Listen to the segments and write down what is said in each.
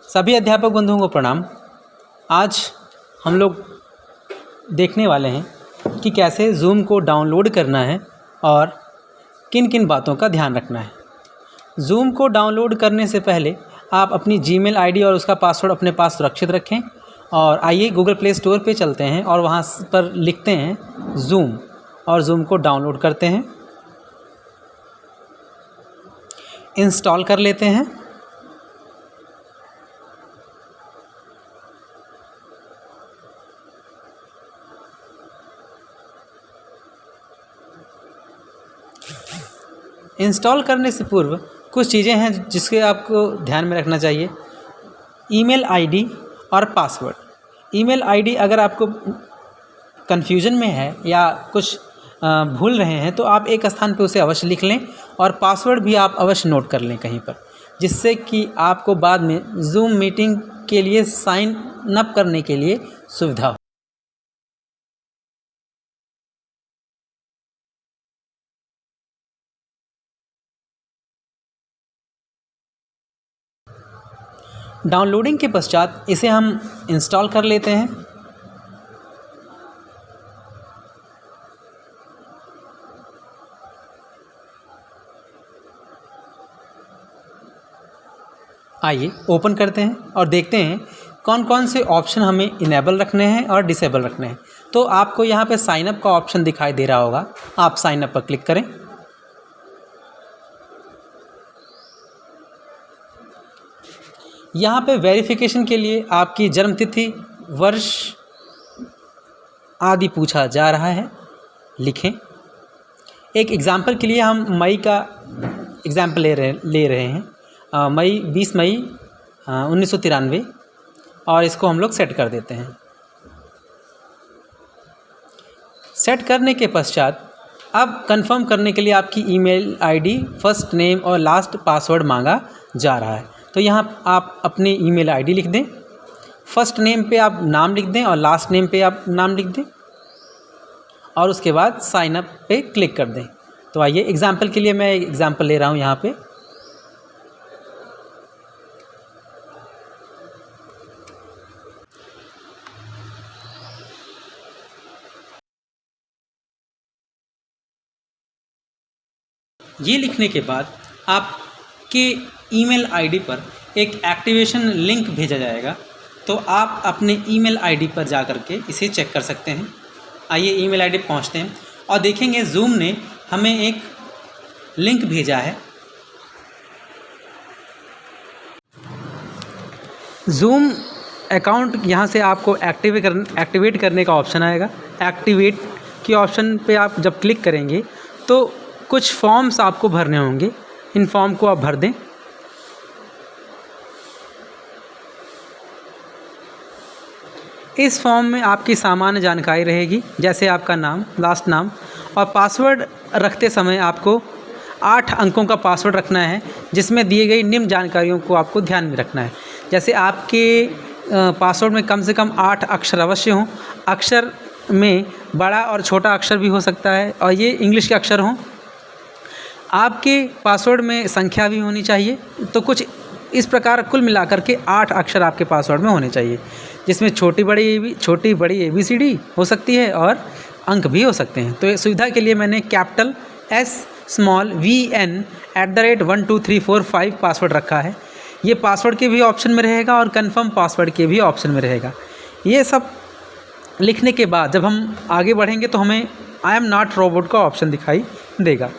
सभी अध्यापक बंधुओं को प्रणाम। आज हम लोग देखने वाले हैं कि कैसे ज़ूम को डाउनलोड करना है और किन किन बातों का ध्यान रखना है। ज़ूम को डाउनलोड करने से पहले आप अपनी जीमेल आईडी और उसका पासवर्ड अपने पास सुरक्षित रखें और आइए गूगल प्ले स्टोर पे चलते हैं और वहाँ पर लिखते हैं ज़ूम और ज़ूम को डाउनलोड करते हैं, इंस्टॉल कर लेते हैं। इंस्टॉल करने से पूर्व कुछ चीज़ें हैं जिसके आपको ध्यान में रखना चाहिए। ईमेल आईडी और पासवर्ड। ईमेल आईडी अगर आपको कन्फ्यूजन में है या कुछ भूल रहे हैं तो आप एक स्थान पर उसे अवश्य लिख लें और पासवर्ड भी आप अवश्य नोट कर लें कहीं पर, जिससे कि आपको बाद में ज़ूम मीटिंग के लिए साइन अप करने के लिए सुविधा हो। डाउनलोडिंग के पश्चात इसे हम इंस्टॉल कर लेते हैं। आइए ओपन करते हैं और देखते हैं कौन कौन से ऑप्शन हमें इनेबल रखने हैं और डिसेबल रखने हैं। तो आपको यहाँ पे साइन अप का ऑप्शन दिखाई दे रहा होगा, आप साइन अप पर क्लिक करें। यहाँ पे वेरिफिकेशन के लिए आपकी जन्म तिथि, वर्ष आदि पूछा जा रहा है, लिखें। एक एग्ज़ाम्पल के लिए हम मई का एग्ज़ाम्पल ले रहे हैं, 20 मई 1993 और इसको हम लोग सेट कर देते हैं। सेट करने के पश्चात अब कंफर्म करने के लिए आपकी ईमेल आईडी, फर्स्ट नेम और लास्ट पासवर्ड मांगा जा रहा है। तो यहाँ आप अपनी ईमेल आईडी लिख दें, फर्स्ट नेम पे आप नाम लिख दें और लास्ट नेम पे आप नाम लिख दें और उसके बाद साइन अप पे क्लिक कर दें। तो आइए एग्ज़ाम्पल के लिए मैं एग्ज़ाम्पल ले रहा हूँ यहाँ पे। ये लिखने के बाद आपके ईमेल आईडी पर एक एक्टिवेशन लिंक भेजा जाएगा, तो आप अपने ईमेल आईडी पर जा कर के इसे चेक कर सकते हैं। आइए ईमेल आईडी पहुंचते हैं और देखेंगे ज़ूम ने हमें एक लिंक भेजा है। ज़ूम अकाउंट यहाँ से आपको एक्टिवेट करने का ऑप्शन आएगा। एक्टिवेट के ऑप्शन पे आप जब क्लिक करेंगे तो कुछ फॉर्म्स आपको भरने होंगे, इन फॉर्म को आप भर दें। इस फॉर्म में आपकी सामान्य जानकारी रहेगी, जैसे आपका नाम, लास्ट नाम और पासवर्ड रखते समय आपको 8 अंकों का पासवर्ड रखना है, जिसमें दिए गई निम्न जानकारियों को आपको ध्यान में रखना है। जैसे आपके पासवर्ड में कम से कम 8 अक्षर अवश्य हों। अक्षर में बड़ा और छोटा अक्षर भी हो सकता है और ये इंग्लिश के अक्षर हों। आपके पासवर्ड में संख्या भी होनी चाहिए। तो कुछ इस प्रकार कुल मिलाकर के 8 अक्षर आपके पासवर्ड में होने चाहिए, जिसमें छोटी बड़ी ABCD हो सकती है और अंक भी हो सकते हैं। तो ये सुविधा के लिए मैंने capital S small VN @12345 password रखा है। ये पासवर्ड के भी ऑप्शन में रहेगा और कंफर्म पासवर्ड के भी ऑप्शन में रहेगा। ये सब लिखने के बाद जब हम आगे बढ़ेंगे तो हमें आई एम नॉट रोबोट का ऑप्शन दिखाई देगा।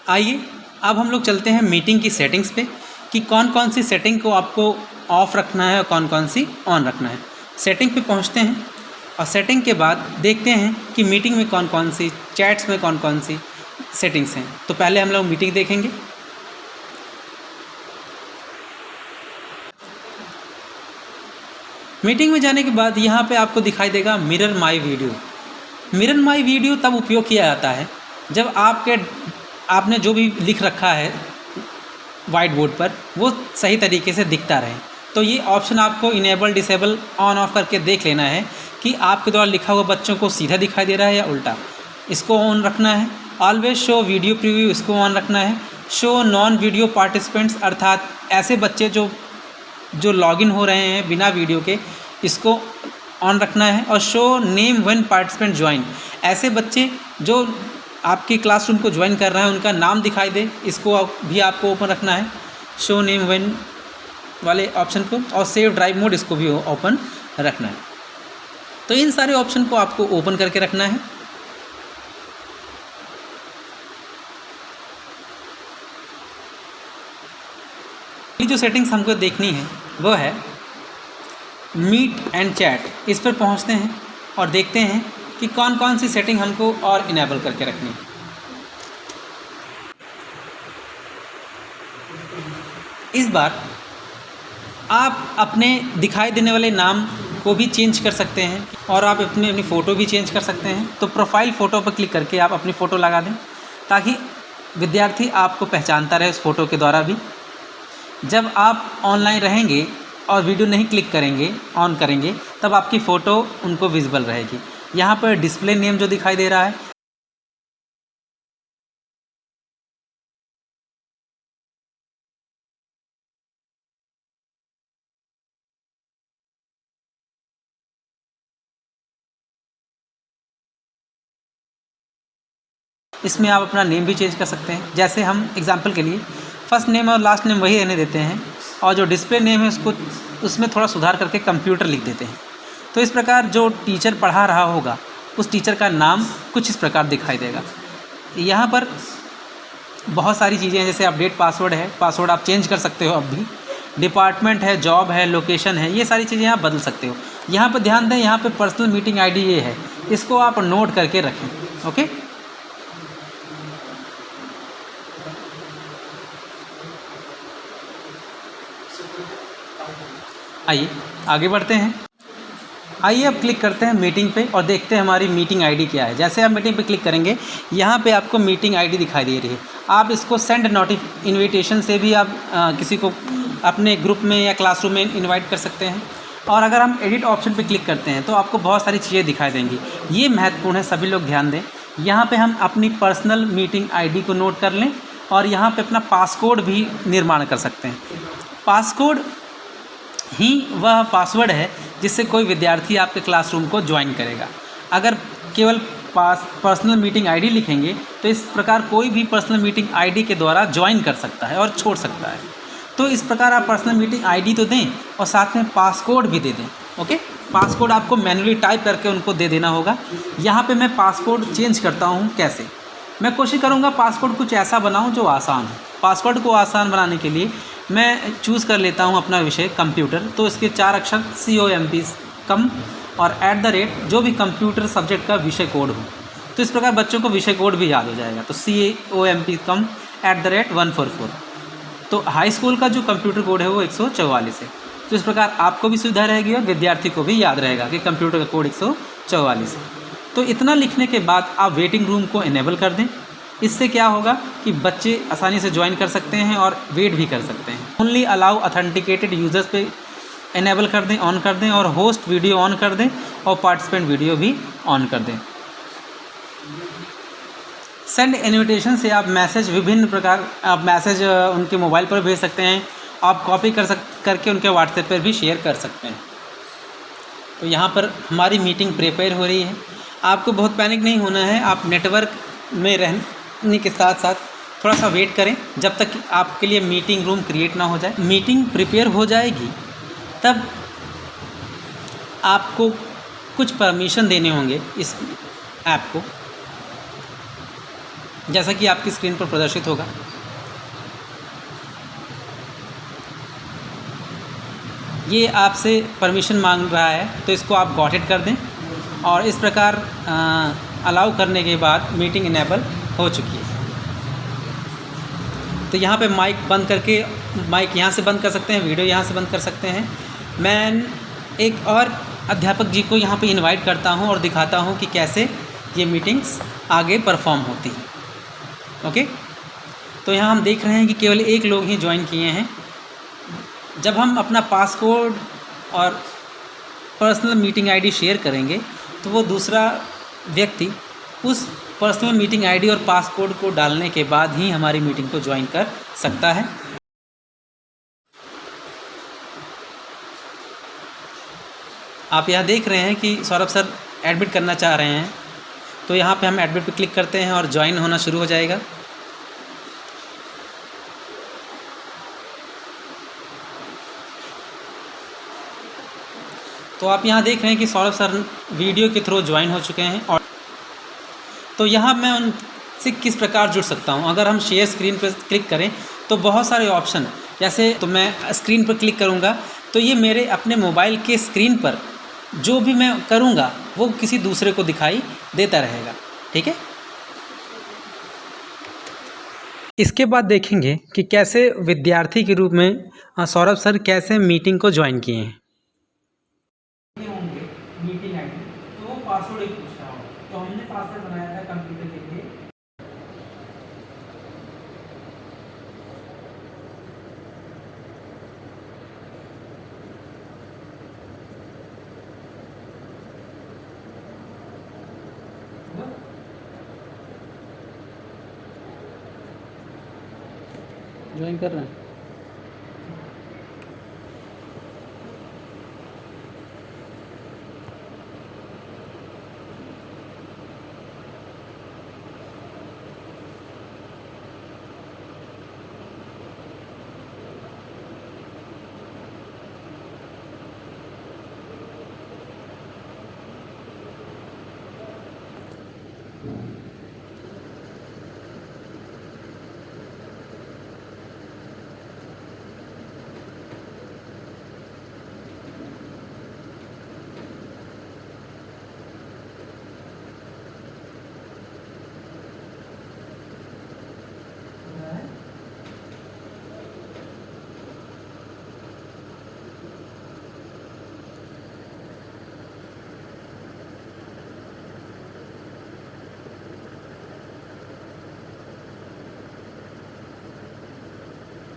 आइए अब हम लोग चलते हैं मीटिंग की सेटिंग्स पे कि कौन कौन सी सेटिंग को आपको ऑफ़ रखना है और कौन कौन सी ऑन रखना है। सेटिंग पे पहुंचते हैं और सेटिंग के बाद देखते हैं कि मीटिंग में कौन कौन सी, चैट्स में कौन कौन सी सेटिंग्स हैं। तो पहले हम लोग मीटिंग देखेंगे। मीटिंग में जाने के बाद यहाँ पे आपको दिखाई देगा mirror my video. Mirror my video तब उपयोग किया जाता है जब आपने जो भी लिख रखा है वाइट बोर्ड पर वो सही तरीके से दिखता रहे। तो ये ऑप्शन आपको इनेबल डिसेबल ऑन ऑफ करके देख लेना है कि आपके द्वारा लिखा हुआ बच्चों को सीधा दिखाई दे रहा है या उल्टा। इसको ऑन रखना है। ऑलवेज शो वीडियो प्रीव्यू, इसको ऑन रखना है। शो नॉन वीडियो पार्टिसिपेंट्स, अर्थात ऐसे बच्चे जो लॉगिन हो रहे हैं बिना वीडियो के, इसको ऑन रखना है। और show name when participant join, ऐसे बच्चे जो आपकी क्लासरूम को ज्वाइन कर रहे हैं उनका नाम दिखाई दे, इसको भी आपको ओपन रखना है, शो नेम व्हेन वाले ऑप्शन को। और सेव ड्राइव मोड, इसको भी ओपन रखना है। तो इन सारे ऑप्शन को आपको ओपन करके रखना है। ये जो सेटिंग्स हमको देखनी है वो है मीट एंड चैट। इस पर पहुंचते हैं और देखते हैं कि कौन कौन सी सेटिंग हमको और इनेबल करके रखनी है। इस बार आप अपने दिखाई देने वाले नाम को भी चेंज कर सकते हैं और आप अपनी फ़ोटो भी चेंज कर सकते हैं। तो प्रोफाइल फ़ोटो पर क्लिक करके आप अपनी फ़ोटो लगा दें ताकि विद्यार्थी आपको पहचानता रहे उस फ़ोटो के द्वारा भी। जब आप ऑनलाइन रहेंगे और वीडियो नहीं क्लिक करेंगे, ऑन करेंगे, तब आपकी फ़ोटो उनको विजिबल रहेगी। यहाँ पर डिस्प्ले नेम जो दिखाई दे रहा है, इसमें आप अपना नेम भी चेंज कर सकते हैं। जैसे हम एग्जांपल के लिए फर्स्ट नेम और लास्ट नेम वही रहने देते हैं और जो डिस्प्ले नेम है उसमें थोड़ा सुधार करके कंप्यूटर लिख देते हैं। तो इस प्रकार जो टीचर पढ़ा रहा होगा उस टीचर का नाम कुछ इस प्रकार दिखाई देगा। यहाँ पर बहुत सारी चीज़ें हैं, जैसे अपडेट पासवर्ड है, पासवर्ड आप चेंज कर सकते हो अब भी। डिपार्टमेंट है, जॉब है, लोकेशन है, ये सारी चीज़ें आप बदल सकते हो। यहाँ पर ध्यान दें, यहाँ पर पर्सनल मीटिंग आईडी ये है, इसको आप नोट करके रखें। ओके, आइए आगे बढ़ते हैं। आइए अब क्लिक करते हैं मीटिंग पे और देखते हैं हमारी मीटिंग आईडी क्या है। जैसे आप मीटिंग पे क्लिक करेंगे, यहाँ पे आपको मीटिंग आईडी दिखाई दे रही है। आप इसको सेंड इन्विटेशन से भी आप किसी को अपने ग्रुप में या क्लासरूम में इनवाइट कर सकते हैं। और अगर हम एडिट ऑप्शन पे क्लिक करते हैं तो आपको बहुत सारी चीज़ें दिखाई देंगी। ये महत्वपूर्ण है, सभी लोग ध्यान दें। यहाँ पर हम अपनी पर्सनल मीटिंग आई को नोट कर लें और यहाँ पर अपना पासकोड भी निर्माण कर सकते हैं। पासकोड ही वह पासवर्ड है जिससे कोई विद्यार्थी आपके क्लासरूम को ज्वाइन करेगा। अगर केवल पर्सनल मीटिंग आईडी लिखेंगे तो इस प्रकार कोई भी पर्सनल मीटिंग आईडी के द्वारा ज्वाइन कर सकता है और छोड़ सकता है। तो इस प्रकार आप पर्सनल मीटिंग आईडी तो दें और साथ में पासकोड भी दे दें। ओके, पासकोड आपको मैन्युअली टाइप करके उनको दे देना होगा। यहाँ पे मैं पासकोड चेंज करता हूँ। कैसे? मैं कोशिश करूँगा पासकोड कुछ ऐसा बनाऊँ जो आसान हो। पासवर्ड को आसान बनाने के लिए मैं चूज़ कर लेता हूँ अपना विषय कंप्यूटर। तो इसके 4 अक्षर COMP कम और @ जो भी कंप्यूटर सब्जेक्ट का विषय कोड हो। तो इस प्रकार बच्चों को विषय कोड भी याद हो जाएगा। तो COMP कम @ 144। तो हाई स्कूल का जो कंप्यूटर कोड है वो 144 है। तो इस प्रकार आपको भी सुविधा रहेगी और विद्यार्थी को भी याद रहेगा कि कंप्यूटर का कोड 144 है। तो इतना लिखने के बाद आप वेटिंग रूम को इनेबल कर दें। इससे क्या होगा कि बच्चे आसानी से ज्वाइन कर सकते हैं और वेट भी कर सकते हैं। ओनली अलाउ ऑथेंटिकेटेड यूज़र्स पे इनेबल कर दें, ऑन कर दें, और होस्ट वीडियो ऑन कर दें और पार्टिसिपेंट वीडियो भी ऑन कर दें। सेंड इन्विटेशन से आप मैसेज विभिन्न प्रकार आप मैसेज उनके मोबाइल पर भेज सकते हैं। आप कॉपी करके उनके व्हाट्सएप पर भी शेयर कर सकते हैं। तो यहाँ पर हमारी मीटिंग प्रिपेयर हो रही है। आपको बहुत पैनिक नहीं होना है। आप नेटवर्क में रहने के साथ साथ थोड़ा सा वेट करें जब तक आपके लिए मीटिंग रूम क्रिएट ना हो जाए। मीटिंग प्रिपेयर हो जाएगी तब आपको कुछ परमिशन देने होंगे इस ऐप को। जैसा कि आपकी स्क्रीन पर प्रदर्शित होगा। ये आपसे परमिशन मांग रहा है, तो इसको आप गॉट इट कर दें और इस प्रकार अलाउ करने के बाद मीटिंग इनेबल हो चुकी है। तो यहाँ पे माइक बंद करके, माइक यहाँ से बंद कर सकते हैं, वीडियो यहाँ से बंद कर सकते हैं। मैं एक और अध्यापक जी को यहाँ पे इनवाइट करता हूँ और दिखाता हूँ कि कैसे ये मीटिंग्स आगे परफॉर्म होती हैं। ओके, तो यहाँ हम देख रहे हैं कि केवल एक लोग ही ज्वाइन किए हैं। जब हम अपना पासकोड और पर्सनल मीटिंग आईडी शेयर करेंगे तो वो दूसरा व्यक्ति उस पर्सनल मीटिंग आईडी और पासकोड को डालने के बाद ही हमारी मीटिंग को ज्वाइन कर सकता है। आप यहाँ देख रहे हैं कि सौरभ सर एडमिट करना चाह रहे हैं, तो यहाँ पे हम एडमिट पे क्लिक करते हैं और ज्वाइन होना शुरू हो जाएगा। तो आप यहाँ देख रहे हैं कि सौरभ सर वीडियो के थ्रू ज्वाइन हो चुके हैं। और तो यहाँ मैं उनसे किस प्रकार जुड़ सकता हूँ, अगर हम शेयर स्क्रीन पर क्लिक करें तो बहुत सारे ऑप्शन, जैसे तो मैं स्क्रीन पर क्लिक करूँगा तो ये मेरे अपने मोबाइल के स्क्रीन पर जो भी मैं करूँगा वो किसी दूसरे को दिखाई देता रहेगा। ठीक है, इसके बाद देखेंगे कि कैसे विद्यार्थी के रूप में सौरभ सर कैसे मीटिंग को ज्वाइन किए हैं। मीटिंग आईडी तो वो पासवर्ड ही पूछ रहा होगा, तो हमने पासवर्ड बनाया था कंप्यूटर के लिए। ज्वाइन कर रहे हैं।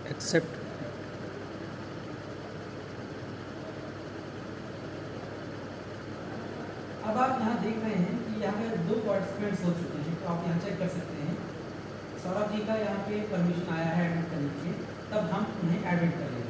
एक्सेप्ट। अब आप यहाँ देख रहे हैं कि यहाँ पे 2 पार्टिसिपेंट्स हो चुके हैं, तो आप यहाँ चेक कर सकते हैं। सौरभ जी का यहाँ पे परमिशन आया है एडमिट करने के लिए, तब हम उन्हें एडमिट कर लेंगे।